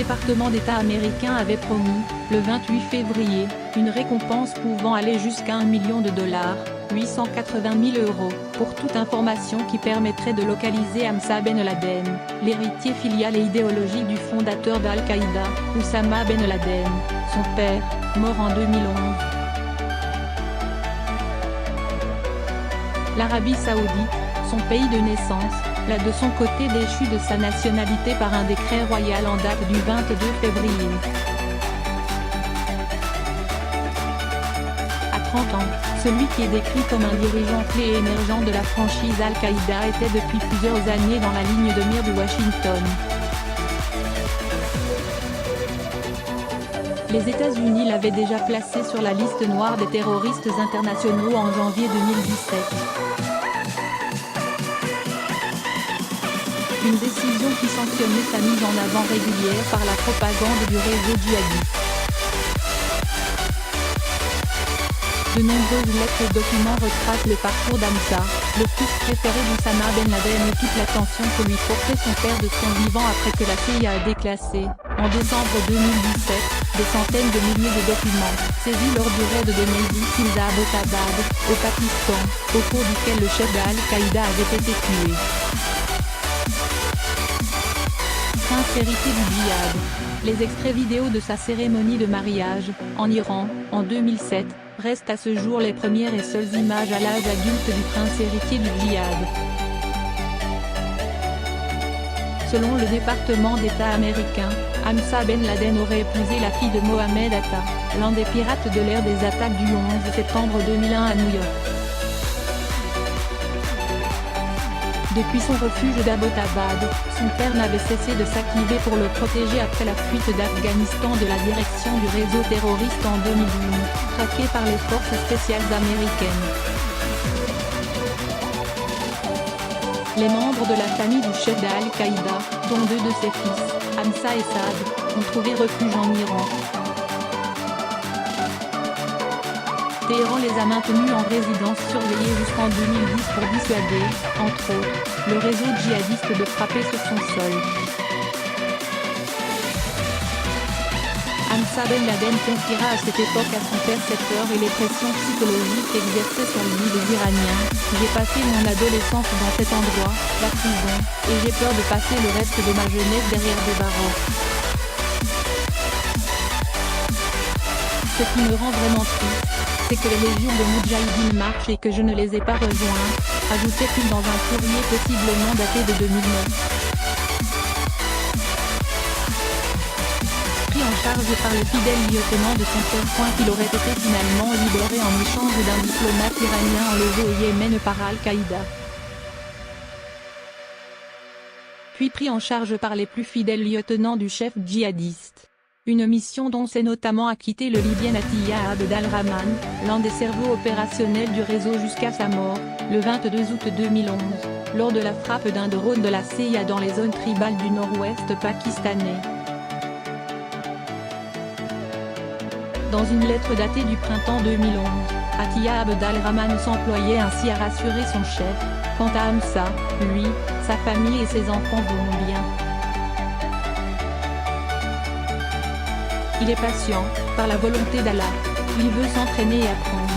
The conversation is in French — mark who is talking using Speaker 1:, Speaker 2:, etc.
Speaker 1: département d'État américain avait promis, le 28 février, une récompense pouvant aller jusqu'à 1 million de dollars, 880 000 €, pour toute information qui permettrait de localiser Hamza Ben Laden, l'héritier filial et idéologique du fondateur d'Al-Qaïda, Oussama Ben Laden, son père, mort en 2011. L'Arabie Saoudite, son pays de naissance, l'a de son côté déchu de sa nationalité par un décret royal en date du 22 février. À 30 ans, celui qui est décrit comme un dirigeant clé et émergent de la franchise Al-Qaïda était depuis plusieurs années dans la ligne de mire de Washington. Les États-Unis l'avaient déjà placé sur la liste noire des terroristes internationaux en janvier 2017. Une décision qui sanctionnait sa mise en avant régulière par la propagande du réseau djihadiste. De nombreuses lettres et documents retracent le parcours d'Hamza, le fils préféré d'Oussama Ben Laden et toute l'attention que lui portait son père de son vivant après que la CIA a déclassé, en décembre 2017, des centaines de milliers de documents, saisis lors du raid de Navy Seals à Abbottabad, au Pakistan, au cours duquel le chef d'Al-Qaïda avait été tué. Sincérité du djihad. Les extraits vidéo de sa cérémonie de mariage, en Iran, en 2007, restent à ce jour les premières et seules images à l'âge adulte du prince héritier du djihad. Selon le département d'État américain, Hamza Ben Laden aurait épousé la fille de Mohamed Atta, l'un des pirates de l'ère des attaques du 11 septembre 2001 à New York. Depuis son refuge d'Abbottabad, son père n'avait cessé de s'activer pour le protéger après la fuite d'Afghanistan de la direction du réseau terroriste en 2012, traqué par les forces spéciales américaines. Les membres de la famille du chef d'Al-Qaïda, dont deux de ses fils, Hamza et Saad, ont trouvé refuge en Iran. Téhéran les a maintenus en résidence surveillée jusqu'en 2010 pour dissuader, entre autres, le réseau djihadiste de frapper sur son sol. Hamza Ben Laden confiera à cette époque à son percepteur et les pressions psychologiques exercées sur lui les Iraniens. J'ai passé mon adolescence dans cet endroit, la prison, et j'ai peur de passer le reste de ma jeunesse derrière des barreaux. Ce qui me rend vraiment triste, c'est que les légions de Moudjahidine marchent et que je ne les ai pas rejoints, ajoutait-il dans un courrier possiblement daté de 2009. Pris en charge par le fidèle lieutenant de son père. Qu'il aurait été finalement libéré en échange d'un diplomate iranien enlevé au Yémen par Al-Qaïda. Puis pris en charge par les plus fidèles lieutenants du chef djihadiste. Une mission dont s'est notamment acquitté le Libyen Atiyah Abd al-Rahman, l'un des cerveaux opérationnels du réseau jusqu'à sa mort, le 22 août 2011, lors de la frappe d'un drone de la CIA dans les zones tribales du nord-ouest pakistanais. Dans une lettre datée du printemps 2011, Atiyah Abd al-Rahman s'employait ainsi à rassurer son chef, quant à Hamza, lui, sa famille et ses enfants vont bien. Il est patient, par la volonté d'Allah. Il veut s'entraîner et apprendre.